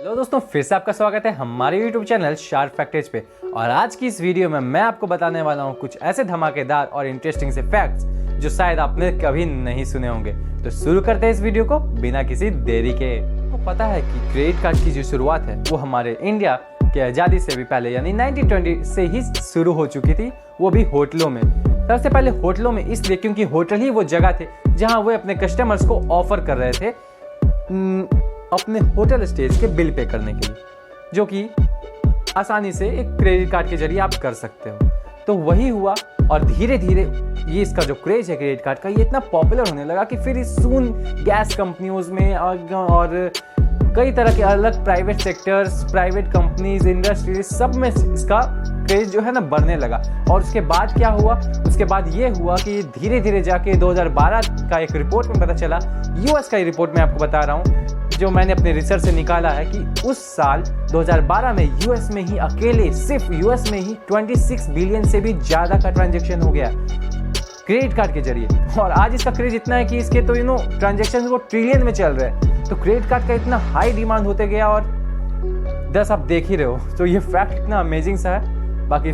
Hello दोस्तों, फिर से आपका स्वागत है हमारे YouTube चैनल शार्प फैक्टेज पे। और आज की इस वीडियो में मैं आपको बताने वाला हूँ कुछ ऐसे धमाकेदार और इंटरेस्टिंग से फैक्ट्स जो शायद आपने कभी नहीं सुने होंगे। तो शुरू करते हैं इस वीडियो को बिना किसी देरी के। आपको पता है कि क्रेडिट कार्ड की जो शुरुआत है वो हमारे इंडिया के आज़ादी से भी पहले यानी 1920 से ही शुरू हो चुकी थी, वो भी होटलों में। सबसे पहले होटलों में इसलिए क्योंकि होटल ही वो जगह थे जहाँ वे अपने कस्टमर्स को ऑफर कर रहे थे अपने होटल स्टेज के बिल पे करने के लिए, जो कि आसानी से एक क्रेडिट कार्ड के जरिए आप कर सकते हो। तो वही हुआ और धीरे धीरे ये इसका जो क्रेज है क्रेडिट कार्ड का ये इतना पॉपुलर होने लगा कि फिर सून गैस कंपनियों में और कई तरह के अलग private sectors, private companies, industries सब में इसका क्रेज जो है ना बढ़ने लगा। और उसके बाद क्या हुआ, उसके बाद ये हुआ कि धीरे धीरे जाके 2012 का एक रिपोर्ट में पता चला, यूएस का रिपोर्ट मैं आपको बता रहा हूँ जो मैंने अपने रिसर्च से निकाला है कि उस साल 2012 में यूएस में ही अकेले सिर्फ यूएस में ही 26 बिलियन से भी ज़्यादा का ट्रांजैक्शन हो गया क्रेडिट कार्ड के जरिए। और आज इसका क्रेज इतना है कि इसके तो ट्रांजैक्शन वो ट्रिलियन में चल रहे हैं। तो क्रेडिट कार्ड का इतना हाई डिमांड होते गया और 10 आप देख ही रहे हो। तो ये फैक्ट इतना अमेजिंग सा है, बाकी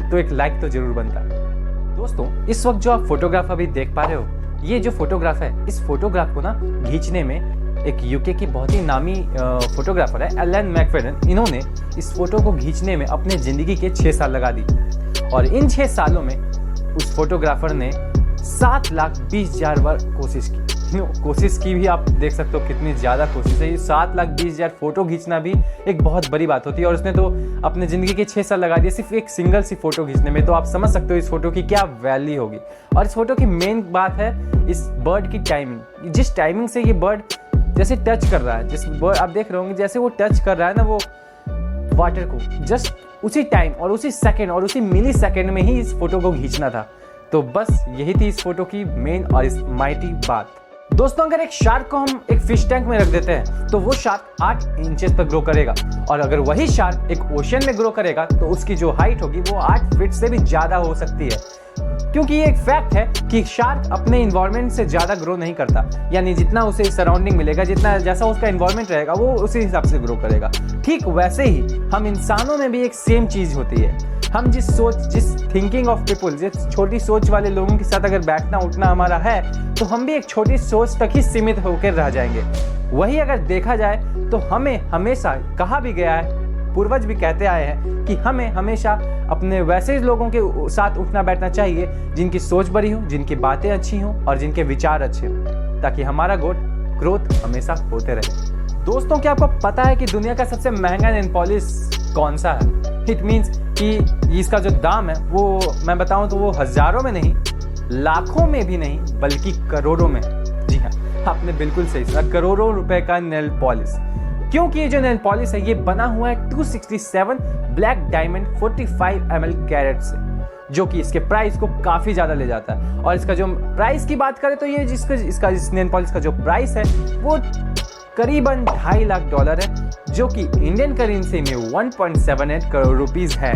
तो एक लाइक तो जरूर बनता है। दोस्तों, इस वक्त जो आप फोटोग्राफ अभी देख पा रहे हो, ये जो फोटोग्राफ है, इस फोटोग्राफ को ना खींचने में एक यूके की बहुत ही नामी फोटोग्राफर है एलन मैकफेडन। इन्होंने इस फोटो को खींचने में अपने ज़िंदगी के 6 साल लगा दी। और इन 6 सालों में उस फोटोग्राफर ने 7,20,000 बार कोशिश की भी। आप देख सकते हो कितनी ज़्यादा कोशिश है। ये 7,20,000 फोटो खींचना भी एक बहुत बड़ी बात होती है और उसने तो अपने ज़िंदगी के 6 साल लगा दिए सिर्फ एक सिंगल सी फोटो खींचने में। तो आप समझ सकते हो इस फोटो की क्या वैल्यू होगी। और इस फोटो की मेन बात है इस बर्ड की टाइमिंग। जिस टाइमिंग से ये बर्ड जैसे टच कर रहा है, जिस बर्ड आप देख रहे होंगे जैसे वो टच कर रहा है ना वो वाटर को, जस्ट उसी टाइम और उसी सेकंड और उसी मिली सेकंड में ही इस फोटो को खींचना था। तो बस यही थी इस फोटो की मेन और इस माइटी बात। दोस्तों, अगर एक शार्क को हम एक फिश टैंक में रख देते हैं तो वो शार्क 8 इंचेस पर ग्रो करेगा। और अगर वही शार्क एक ओशन में ग्रो करेगा तो उसकी जो हाइट होगी वो 8 फीट से भी ज़्यादा हो सकती है। क्योंकि ये एक फैक्ट है कि शार्क अपने इन्वायरमेंट से ज़्यादा ग्रो नहीं करता, यानी जितना उसे सराउंडिंग मिलेगा, जितना जैसा उसका इन्वायरमेंट रहेगा वो उसी हिसाब से ग्रो करेगा। ठीक वैसे ही हम इंसानों में भी एक सेम चीज़ होती है। हम जिस थिंकिंग ऑफ पीपुल, जिस छोटी सोच वाले लोगों के साथ अगर बैठना उठना हमारा है तो हम भी एक छोटी सोच तक ही सीमित होकर रह जाएंगे। वही अगर देखा जाए तो हमें हमेशा कहा भी गया है, पूर्वज भी कहते आए हैं कि हमें हमेशा अपने वैसे लोगों के साथ उठना बैठना चाहिए जिनकी सोच बड़ी हो, जिनकी बातें अच्छी हों और जिनके विचार अच्छे हों, ताकि हमारा ग्रोथ हमेशा होते रहे। दोस्तों, क्या आपको पता है कि दुनिया का सबसे महंगा नेल पॉलिश कौन सा है? इट मीन्स कि इसका जो दाम है वो मैं बताऊं तो वो हज़ारों में नहीं, लाखों में भी नहीं, बल्कि करोड़ों में है। जी हाँ, आपने बिल्कुल सही सुना, करोड़ों रुपए का नेल पॉलिश। क्योंकि ये जो नेल पॉलिश है ये बना हुआ है 267 ब्लैक डायमंड 45 ml कैरेट से, जो कि इसके प्राइस को काफ़ी ज़्यादा ले जाता है। और इसका जो प्राइस की बात करें तो ये इसका इस नेल पॉलिश का जो प्राइस है वो करीबन $2.5 लाख है, जो कि इंडियन करेंसी में 1.78 करोड़ रुपीस है।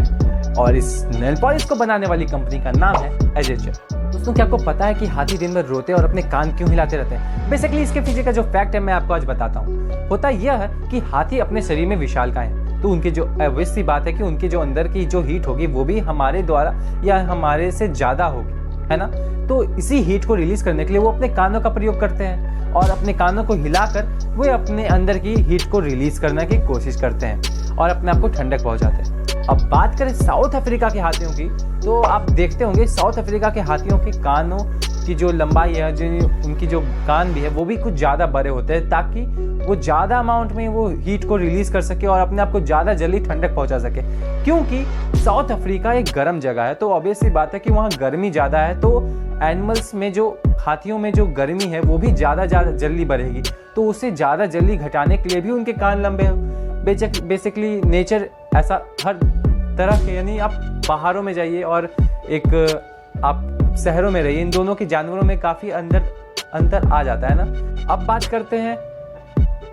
और इस नेल पॉलिश को बनाने वाली कंपनी का नाम है एजेचर। दोस्तों, क्या आपको पता है कि हाथी दिन भर रोते और अपने कान क्यों हिलाते रहते हैं? बेसिकली इसके पीछे का जो फैक्ट है मैं आपको आज बताता हूँ। होता यह है कि हाथी अपने शरीर में विशालकाय हैं, तो उनकी जो obvious सी बात है कि उनके जो अंदर की जो हीट होगी वो भी हमारे द्वारा या हमारे से ज़्यादा होगी, है ना। तो इसी हीट को रिलीज करने के लिए वो अपने कानों का प्रयोग करते हैं और अपने कानों को हिलाकर वे अपने अंदर की हीट को रिलीज करने की कोशिश करते हैं और अपने आप को ठंडक पहुंचाते हैं। अब बात करें साउथ अफ्रीका के हाथियों की, तो आप देखते होंगे साउथ अफ्रीका के हाथियों के कानों की जो लंबाई है, जो उनकी जो कान भी है वो भी कुछ ज़्यादा बड़े होते हैं, ताकि वो ज़्यादा अमाउंट में वो हीट को रिलीज कर सके और अपने आप को ज़्यादा जल्दी ठंडक पहुंचा सके। क्योंकि साउथ अफ्रीका एक गर्म जगह है, तो ऑब्वियस सी बात है कि वहाँ गर्मी ज़्यादा है, तो एनिमल्स में जो हाथियों में जो गर्मी है वो भी ज़्यादा जल्दी बढ़ेगी। तो उसे ज़्यादा जल्दी घटाने के लिए भी उनके कान लंबे हैं। बेसिकली नेचर ऐसा हर तरह के, यानी आप पहाड़ों में जाइए और एक आप शहरों में रहिए, इन दोनों के जानवरों में काफ़ी अंतर आ जाता है ना। अब बात करते हैं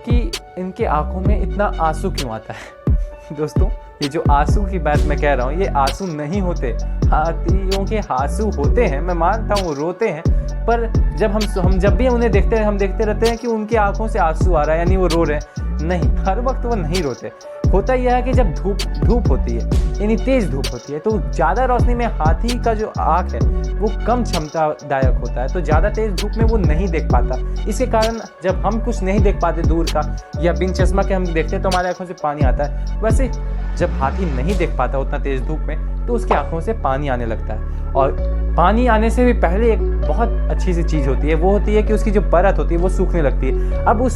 कि इनके आंखों में इतना आंसू क्यों आता है। दोस्तों, ये जो आंसू की बात मैं कह रहा हूँ ये आंसू नहीं होते, हाथियों के आंसू होते हैं। मैं मानता हूँ वो रोते हैं, पर जब हम जब भी उन्हें देखते हैं हम देखते रहते हैं कि उनकी आंखों से आंसू आ रहा है, यानी वो रो रहे हैं। नहीं, हर वक्त वो नहीं रोते। होता यह है कि जब धूप होती है, यानी तेज धूप होती है, तो ज़्यादा रोशनी में हाथी का जो आँख है वो कम क्षमतादायक होता है, तो ज़्यादा तेज धूप में वो नहीं देख पाता। इसके कारण जब हम कुछ नहीं देख पाते दूर का या बिन चश्मा के हम देखते हैं तो हमारे आँखों से पानी आता है। वैसे जब हाथी नहीं देख पाता उतना तेज धूप में तो उसकी आँखों से पानी आने लगता है। और पानी आने से भी पहले एक बहुत अच्छी सी चीज़ होती है, वो होती है कि उसकी जो परत होती है वो सूखने लगती है। अब वो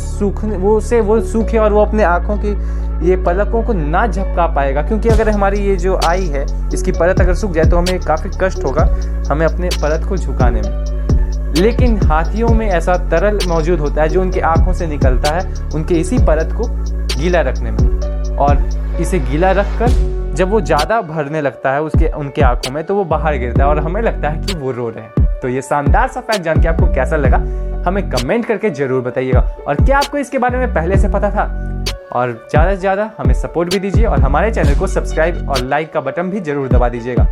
सूखे और वो अपने आँखों की ये पलकों को ना झपका पाएगा, क्योंकि अगर हमारी ये जो आई है इसकी परत अगर सूख जाए तो हमें काफ़ी कष्ट होगा हमें अपने परत को झुकाने में। लेकिन हाथियों में ऐसा तरल मौजूद होता है जो उनकी आँखों से निकलता है उनके इसी परत को गीला रखने में, और इसे गीला रखकर जब वो ज़्यादा भरने लगता है उनके आँखों में तो वो बाहर गिरता है और हमें लगता है कि वो रो रहे हैं। तो ये शानदार सा फैक्ट जान के आपको कैसा लगा हमें कमेंट करके ज़रूर बताइएगा, और क्या आपको इसके बारे में पहले से पता था? और ज़्यादा से ज़्यादा हमें सपोर्ट भी दीजिए और हमारे चैनल को सब्सक्राइब और लाइक का बटन भी ज़रूर दबा दीजिएगा।